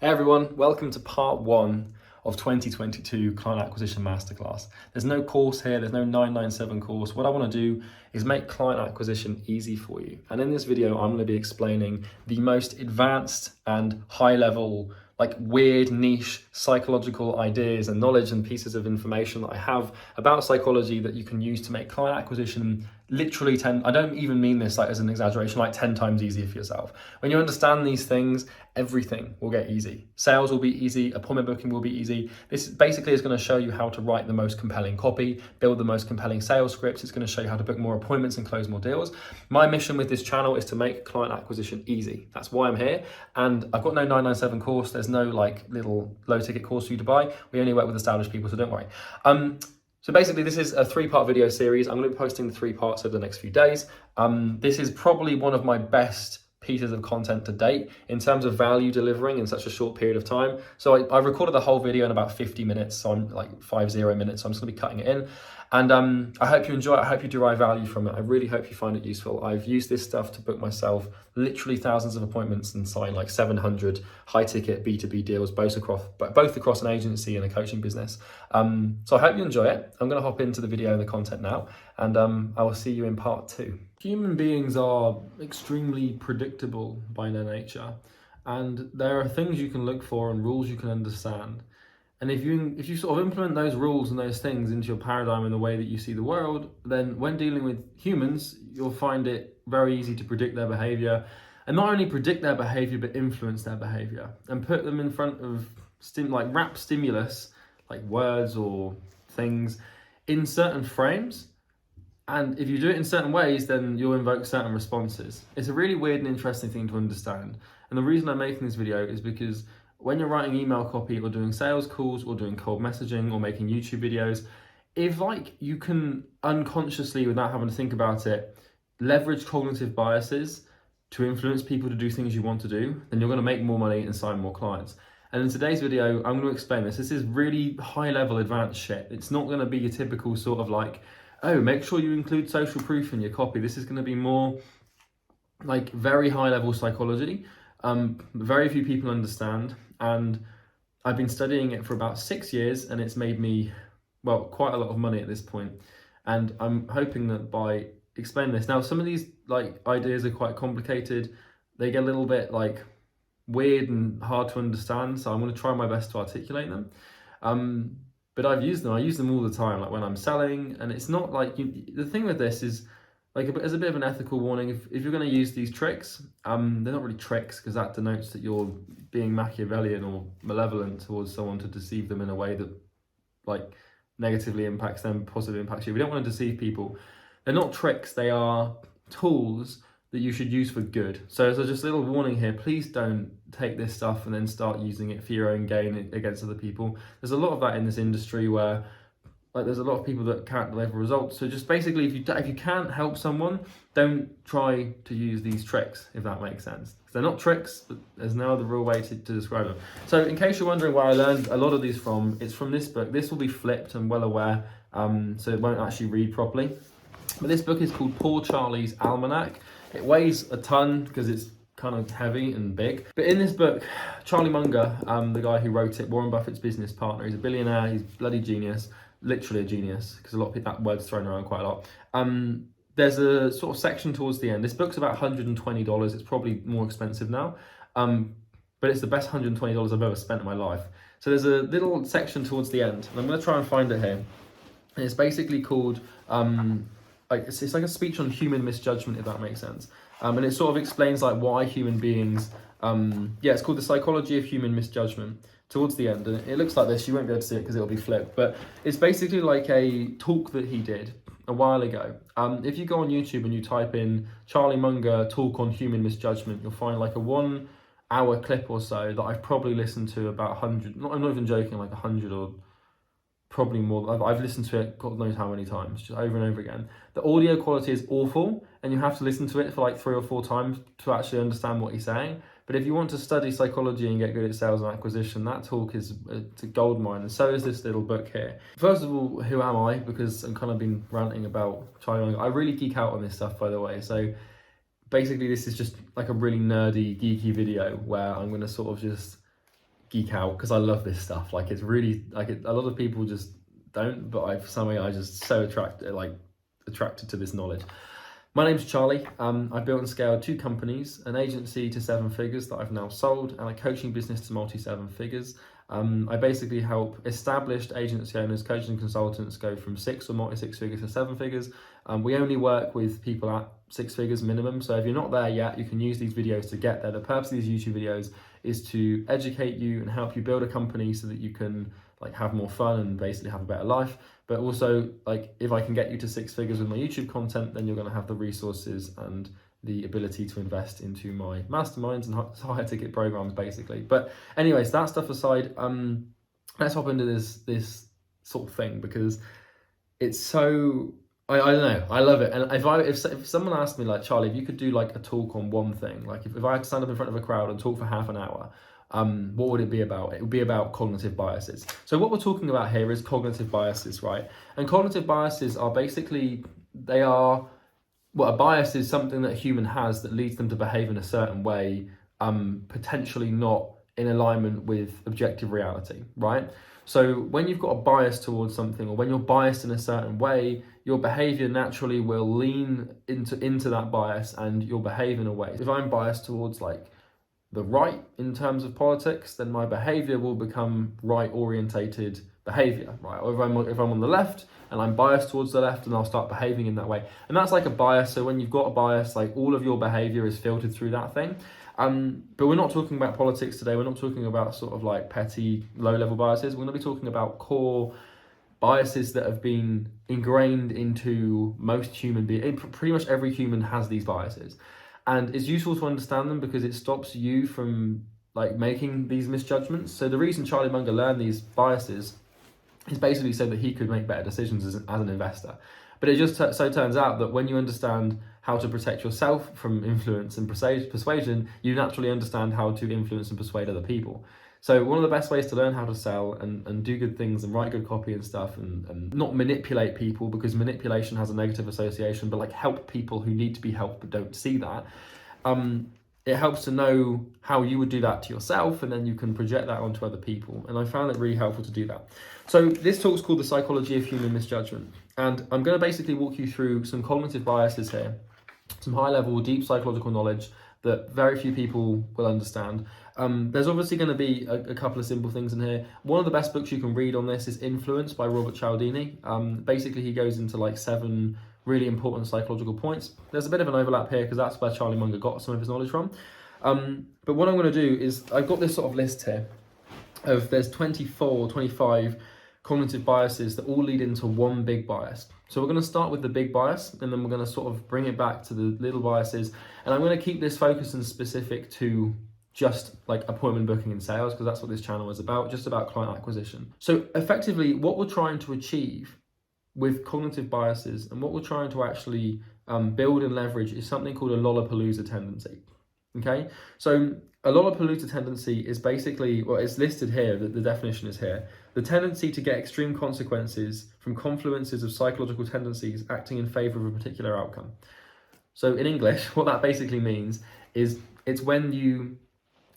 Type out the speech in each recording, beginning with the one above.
Hey everyone, welcome to part 1 of 2022 Client Acquisition Masterclass. There's no course here, there's no 997 course. What I want to do is make client acquisition easy for you. And in this video, I'm going to be explaining the most advanced and high level, like weird niche psychological ideas and knowledge and pieces of information that I have about psychology that you can use to make client acquisition literally 10, I don't even mean this like as an exaggeration, like 10 times easier for yourself. When you understand these things, everything will get easy. Sales will be easy, appointment booking will be easy. This basically is going to show you how to write the most compelling copy, build the most compelling sales scripts. It's going to show you how to book more appointments and close more deals. My mission with this channel is to make client acquisition easy. That's why I'm here. And I've got no 997 course. There's no like little low ticket course for you to buy. We only work with established people, so don't worry. So basically this is a 3-part video series. I'm going to be posting the 3 parts over the next few days. This is probably one of my best pieces of content to date in terms of value delivering in such a short period of time. So I recorded the whole video in about 50 minutes, so I'm like 50 minutes, so I'm just gonna be cutting it in. And I hope you enjoy it, I hope you derive value from it. I really hope you find it useful. I've used this stuff to book myself literally thousands of appointments and sign like 700 high ticket B2B deals, both across an agency and a coaching business. So I hope you enjoy it. I'm gonna hop into the video and the content now, and I will see you in part 2. Human beings are extremely predictable by their nature, and there are things you can look for and rules you can understand. And if you sort of implement those rules and those things into your paradigm and the way that you see the world, then when dealing with humans, you'll find it very easy to predict their behavior, and not only predict their behavior, but influence their behavior and put them in front of wrap stimulus, like words or things, in certain frames. And if you do it in certain ways, then you'll invoke certain responses. It's a really weird and interesting thing to understand. And the reason I'm making this video is because when you're writing email copy or doing sales calls or doing cold messaging or making YouTube videos, if you can unconsciously, without having to think about it, leverage cognitive biases to influence people to do things you want to do, then you're going to make more money and sign more clients. And in today's video, I'm going to explain this. This is really high level advanced shit. It's not going to be your typical sort of like, oh, make sure you include social proof in your copy. This is going to be more like very high level psychology. Very few people understand. And I've been studying it for about 6 years, and it's made me, well, quite a lot of money at this point. And I'm hoping that by explaining this, now some of these like ideas are quite complicated. They get a little bit like weird and hard to understand. So I'm going to try my best to articulate them. But I use them all the time, like when I'm selling. And it's not like, the thing with this is, like, as a bit of an ethical warning, if you're going to use these tricks, they're not really tricks, because that denotes that you're being Machiavellian or malevolent towards someone to deceive them in a way that like negatively impacts them, positively impacts you. We don't want to deceive people. They're not tricks, they are tools that you should use for good. So just a little warning here, please don't take this stuff and then start using it for your own gain against other people. There's a lot of that in this industry where like there's a lot of people that can't deliver results. So just basically, if you can't help someone, don't try to use these tricks, if that makes sense. They're not tricks, but there's no other real way to describe them. So in case you're wondering where I learned a lot of these from, it's from this book. This will be flipped, I'm well aware, so it won't actually read properly. But this book is called Poor Charlie's Almanac. It weighs a ton because it's kind of heavy and big. But in this book, Charlie Munger, the guy who wrote it, Warren Buffett's business partner, he's a billionaire, he's bloody genius. Literally a genius, because a lot of people, that word's thrown around quite a lot. There's a sort of section towards the end. This book's about $120. It's probably more expensive now, but it's the best $120 I've ever spent in my life. So there's a little section towards the end, and I'm going to try and find it here. And it's basically called, it's like a speech on human misjudgment, if that makes sense. And it sort of explains like why human beings, it's called The Psychology of Human Misjudgment. Towards the end, and it looks like this. You won't be able to see it because it'll be flipped, but it's basically like a talk that he did a while ago. If you go on YouTube and you type in Charlie Munger talk on human misjudgment, you'll find like a 1 hour clip or so that I've probably listened to about 100, I'm not even joking, like 100 or probably more. I've listened to it God knows how many times, just over and over again. The audio quality is awful, and you have to listen to it for like 3 or 4 times to actually understand what he's saying. But if you want to study psychology and get good at sales and acquisition, that talk is a goldmine, and so is this little book here. First of all, who am I? Because I've kind of been ranting about Charlie Munger. I really geek out on this stuff, by the way. So basically, this is just like a really nerdy, geeky video where I'm going to sort of just geek out because I love this stuff. Like it's really like a lot of people just don't, but for some way I just so attracted to this knowledge. My name's Charlie. I've built and scaled 2 companies, an agency to 7 figures that I've now sold, and a coaching business to multi-7 figures. I basically help established agency owners, coaches and consultants go from 6 or multi-6 figures to 7 figures. We only work with people at 6 figures minimum. So if you're not there yet, you can use these videos to get there. The purpose of these YouTube videos is to educate you and help you build a company so that you can like have more fun and basically have a better life. But also, like, if I can get you to 6 figures with my YouTube content, then you're going to have the resources and the ability to invest into my masterminds and higher ticket programs, basically. But anyways, that stuff aside, let's hop into this sort of thing, because it's so, I don't know, I love it. And if someone asked me, like, Charlie, if you could do like a talk on one thing, like if I had to stand up in front of a crowd and talk for half an hour, what would it be about? It would be about cognitive biases. So what we're talking about here is cognitive biases, right? And cognitive biases are basically, a bias is something that a human has that leads them to behave in a certain way, potentially not in alignment with objective reality, right? So when you've got a bias towards something, or when you're biased in a certain way, your behavior naturally will lean into that bias, and you'll behave in a way. If I'm biased towards like the right in terms of politics, then my behavior will become right-orientated behavior, right? Or if I'm on the left and I'm biased towards the left, and I'll start behaving in that way. And that's like a bias. So when you've got a bias, like all of your behavior is filtered through that thing. But we're not talking about politics today. We're not talking about sort of like petty, low-level biases. We're going to be talking about core biases that have been ingrained into most human beings. Pretty much every human has these biases. And it's useful to understand them because it stops you from like making these misjudgments. So the reason Charlie Munger learned these biases is basically so that he could make better decisions as an investor. But it just so turns out that when you understand how to protect yourself from influence and persuasion, you naturally understand how to influence and persuade other people. So one of the best ways to learn how to sell and do good things and write good copy and stuff, and not manipulate people, because manipulation has a negative association, but like help people who need to be helped but don't see that. It helps to know how you would do that to yourself, and then you can project that onto other people. And I found it really helpful to do that. So this talk's called The Psychology of Human Misjudgment. And I'm going to basically walk you through some cognitive biases here, some high-level, deep psychological knowledge that very few people will understand. There's obviously going to be a couple of simple things in here. One of the best books you can read on this is Influence by Robert Cialdini. Basically, he goes into like 7 really important psychological points. There's a bit of an overlap here because that's where Charlie Munger got some of his knowledge from. But what I'm going to do is, I've got this sort of list here of there's 24, 25 cognitive biases that all lead into one big bias. So we're going to start with the big bias, and then we're going to sort of bring it back to the little biases. And I'm going to keep this focused and specific to just like appointment booking and sales, because that's what this channel is about, just about client acquisition. So effectively, what we're trying to achieve with cognitive biases and what we're trying to actually build and leverage is something called a lollapalooza tendency. Okay, so a lollapalooza tendency is basically, well, it's listed here, the definition is here: the tendency to get extreme consequences from confluences of psychological tendencies acting in favor of a particular outcome. So in English, what that basically means is it's when you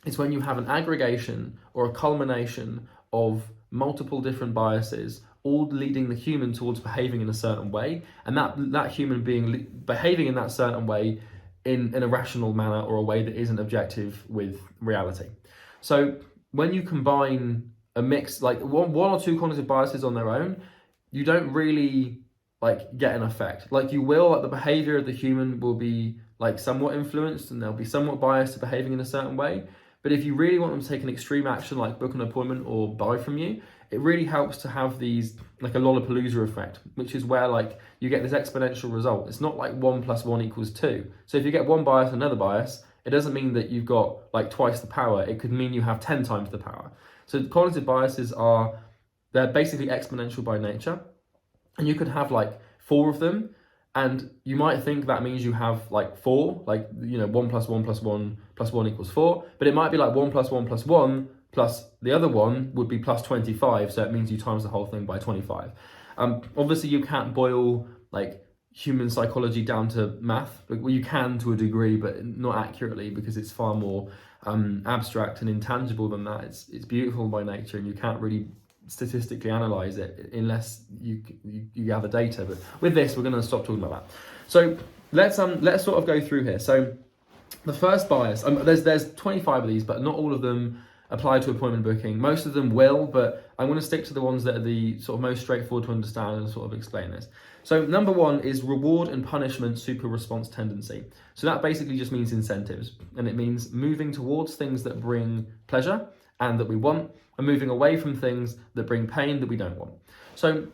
have an aggregation or a culmination of multiple different biases, all leading the human towards behaving in a certain way, and that human being behaving in that certain way in a rational manner, or a way that isn't objective with reality. So when you combine a mix, like one or two cognitive biases on their own, you don't really like get an effect. Like you will, like the behavior of the human will be like somewhat influenced, and they'll be somewhat biased to behaving in a certain way. But if you really want them to take an extreme action, like book an appointment or buy from you, it really helps to have these, like a Lollapalooza effect, which is where like you get this exponential result. It's not like 1 + 1 = 2. So if you get one bias and another bias, it doesn't mean that you've got like twice the power. It could mean you have 10 times the power. So cognitive biases they're basically exponential by nature. And you could have like 4 of them, and you might think that means you have like 4, like, 1 + 1 + 1 + 1 = 4, but it might be like 1 + 1 + 1 plus the other one would be plus 25, so it means you times the whole thing by 25. Obviously you can't boil like human psychology down to math. Well, you can to a degree, but not accurately, because it's far more abstract and intangible than that. It's beautiful by nature, and you can't really statistically analyze it unless you gather data. But with this, we're going to stop talking about that. So let's sort of go through here. So the first bias, there's 25 of these, but not all of them apply to appointment booking. Most of them will, but I'm going to stick to the ones that are the sort of most straightforward to understand and sort of explain this. So number one is reward and punishment super response tendency. So that basically just means incentives, and it means moving towards things that bring pleasure and that we want, and moving away from things that bring pain that we don't want. So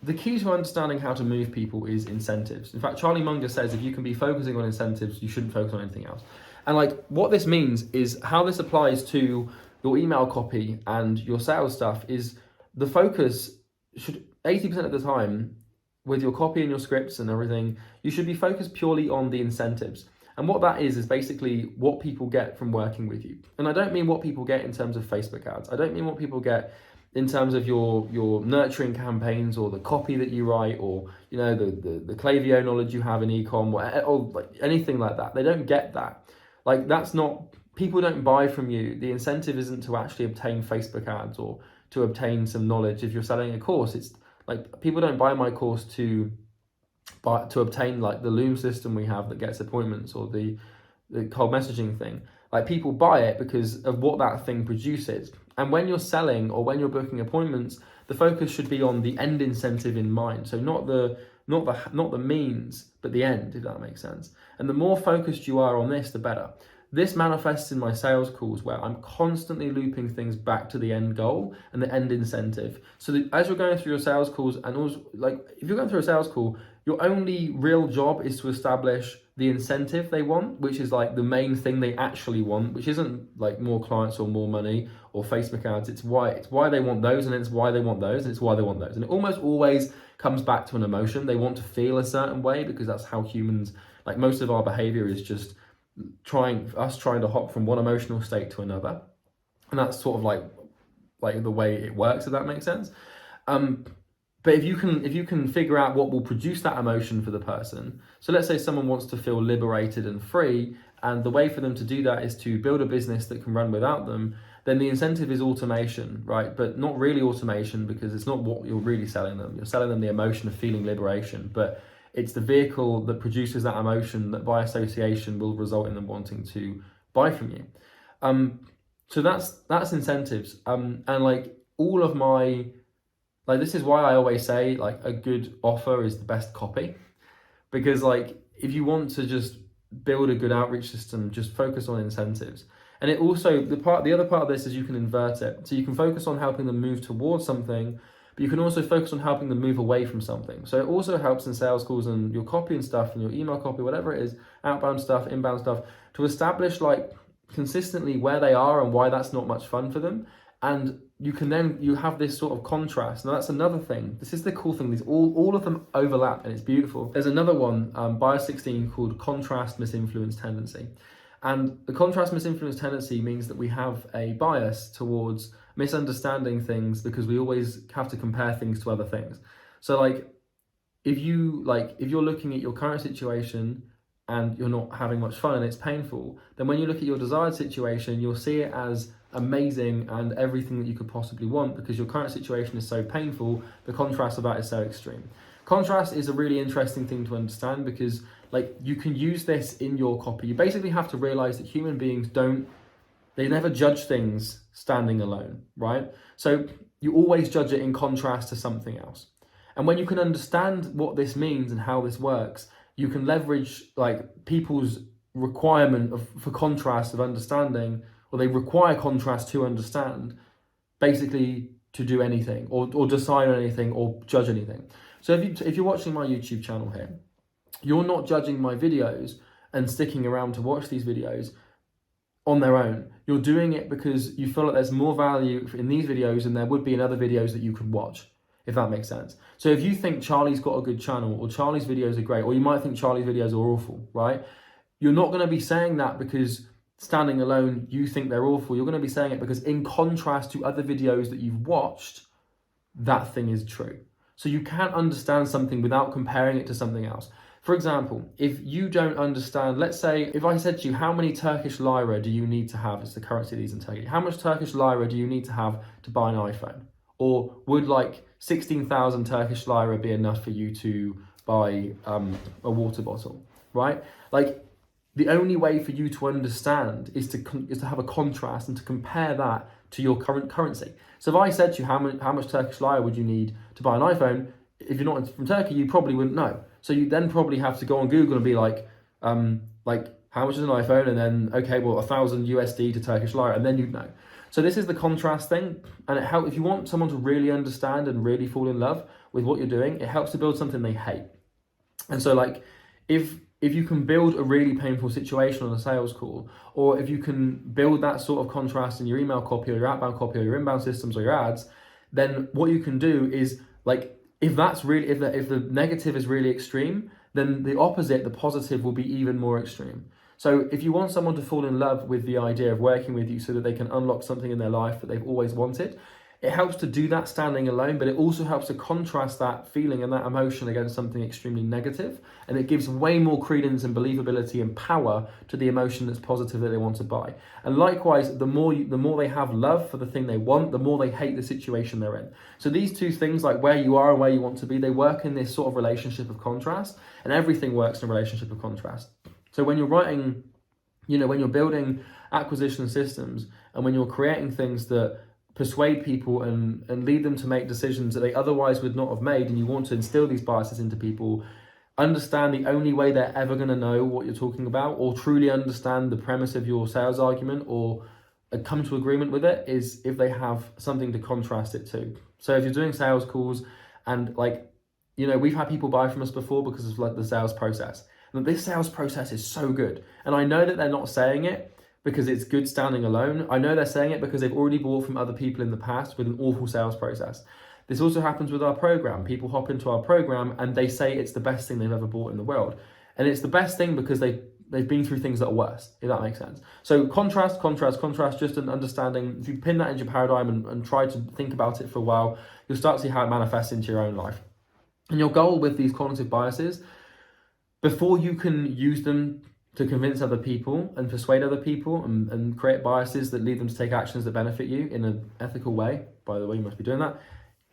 the key to understanding how to move people is incentives. In fact, Charlie Munger says if you can be focusing on incentives, you shouldn't focus on anything else. And like what this means is how this applies to your email copy and your sales stuff is the focus should 80% of the time with your copy and your scripts and everything, you should be focused purely on the incentives. And what that is basically what people get from working with you. And I don't mean what people get in terms of Facebook ads. I don't mean what people get in terms of your nurturing campaigns or the copy that you write, or you know the Klaviyo knowledge you have in ecom, or like anything like that. They don't get that. Like that's not, people don't buy from you. The incentive isn't to actually obtain Facebook ads or to obtain some knowledge. If you're selling a course, it's like people don't buy my course to obtain like the Loom system we have that gets appointments, or the cold messaging thing. Like people buy it because of what that thing produces. And when you're selling or when you're booking appointments, the focus should be on the end incentive in mind. So not the means, but the end, if that makes sense. And the more focused you are on this, the better. This manifests in my sales calls where I'm constantly looping things back to the end goal and the end incentive. So that as you're going through your sales calls, and also like if you're going through a sales call, your only real job is to establish the incentive they want, which is like the main thing they actually want, which isn't like more clients or more money or Facebook ads. It's why they want those, and it's why they want those, and it's why they want those. And it almost always comes back to an emotion. They want to feel a certain way because that's how humans, like most of our behavior is just trying to hop from one emotional state to another. And that's sort of like the way it works, if that makes sense. But if you can figure out what will produce that emotion for the person, so let's say someone wants to feel liberated and free, and the way for them to do that is to build a business that can run without them, then the incentive is automation, right? But not really automation, because it's not what you're really selling them. You're selling them the emotion of feeling liberation, but it's the vehicle that produces that emotion that by association will result in them wanting to buy from you. So that's incentives. And like all of my, like this is why I always say like a good offer is the best copy, because like if you want to just build a good outreach system, just focus on incentives. And it also, the other part of this is you can invert it. So you can focus on helping them move towards something, but you can also focus on helping them move away from something. So it also helps in sales calls and your copy and stuff and your email copy, whatever it is, outbound stuff, inbound stuff, to establish like consistently where they are and why that's not much fun for them. And you have this sort of contrast. Now that's another thing. This is the cool thing. These all of them overlap and it's beautiful. There's another one, bias 16, called contrast misinfluence tendency. And the contrast misinfluence tendency means that we have a bias towards misunderstanding things because we always have to compare things to other things. So like if you're looking at your current situation and you're not having much fun and it's painful, then when you look at your desired situation, you'll see it as amazing and everything that you could possibly want, because your current situation is so painful, the contrast of that is so extreme. Contrast is a really interesting thing to understand because like you can use this in your copy. You basically have to realize that human beings they never judge things standing alone, right? So you always judge it in contrast to something else. And when you can understand what this means and how this works, you can leverage like people's requirement for contrast of understanding, or they require contrast to understand, basically to do anything or decide on anything or judge anything. So if you're watching my YouTube channel here, you're not judging my videos and sticking around to watch these videos on their own. You're doing it because you feel like there's more value in these videos than there would be in other videos that you could watch, if that makes sense. So if you think Charlie's got a good channel, or Charlie's videos are great, or you might think Charlie's videos are awful, right? You're not going to be saying that because standing alone you think they're awful. You're going to be saying it because in contrast to other videos that you've watched, that thing is true. So you can't understand something without comparing it to something else. For example, if you don't understand, let's say if I said to you, how many Turkish lira do you need to have, it's the currency they use in Turkey, how much Turkish lira do you need to have to buy an iPhone? Or would like 16,000 Turkish lira be enough for you to buy a water bottle, right? Like, the only way for you to understand is to have a contrast and to compare that to your current currency. So if I said to you, how much Turkish lira would you need to buy an iPhone? If you're not from Turkey, you probably wouldn't know. So you then probably have to go on Google and be like how much is an iPhone? And then, okay, well, 1,000 USD to Turkish lira, and then you'd know. So this is the contrast thing, and it helps if you want someone to really understand and really fall in love with what you're doing. It helps to build something they hate. And so, like, if you can build a really painful situation on a sales call, or if you can build that sort of contrast in your email copy or your outbound copy or your inbound systems or your ads, then what you can do is, like, if the negative is really extreme, then the opposite, the positive, will be even more extreme. So if you want someone to fall in love with the idea of working with you so that they can unlock something in their life that they've always wanted, it helps to do that standing alone, but it also helps to contrast that feeling and that emotion against something extremely negative. And it gives way more credence and believability and power to the emotion that's positive that they want to buy. And likewise, the more they have love for the thing they want, the more they hate the situation they're in. So these two things, like where you are and where you want to be, they work in this sort of relationship of contrast, and everything works in a relationship of contrast. So when you're writing, when you're building acquisition systems and when you're creating things that persuade people and lead them to make decisions that they otherwise would not have made, and you want to instill these biases into people, understand the only way they're ever going to know what you're talking about or truly understand the premise of your sales argument or come to agreement with it is if they have something to contrast it to. So if you're doing sales calls and we've had people buy from us before because of like the sales process. And this sales process is so good. And I know that they're not saying it because it's good standing alone. I know they're saying it because they've already bought from other people in the past with an awful sales process. This also happens with our program. People hop into our program and they say it's the best thing they've ever bought in the world. And it's the best thing because they've been through things that are worse, if that makes sense. So contrast, just an understanding. If you pin that into your paradigm and try to think about it for a while, you'll start to see how it manifests into your own life. And your goal with these cognitive biases, before you can use them to convince other people and persuade other people and create biases that lead them to take actions that benefit you in an ethical way, by the way, you must be doing that,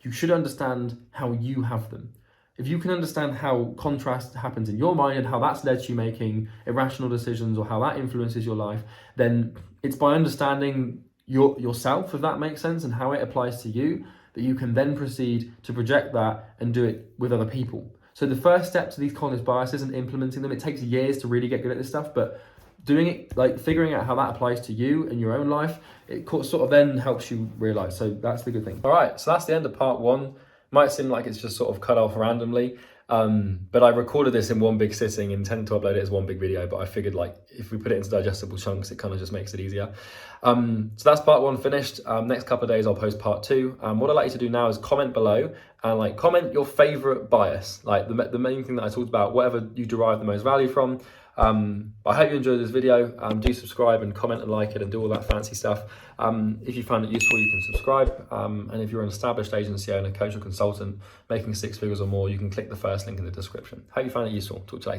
you should understand how you have them. If you can understand how contrast happens in your mind and how that's led to you making irrational decisions or how that influences your life, then it's by understanding yourself, if that makes sense, and how it applies to you, that you can then proceed to project that and do it with other people. So the first step to these cognitive biases and implementing them, it takes years to really get good at this stuff, but doing it, like figuring out how that applies to you in your own life, it sort of then helps you realize. So that's the good thing. All right, so that's the end of part one. Might seem like it's just sort of cut off randomly, but I recorded this in one big sitting, intended to upload it as one big video, but I figured like if we put it into digestible chunks, it kind of just makes it easier. So that's part one finished. Next couple of days, I'll post part two. What I'd like you to do now is comment below and comment your favorite bias, like the main thing that I talked about, whatever you derive the most value from. I hope you enjoyed this video. Do subscribe and comment and like it and do all that fancy stuff. If you find it useful, you can subscribe. And if you're an established agency owner, coach or consultant making 6 figures or more, you can click the first link in the description. Hope you find it useful. Talk to you later.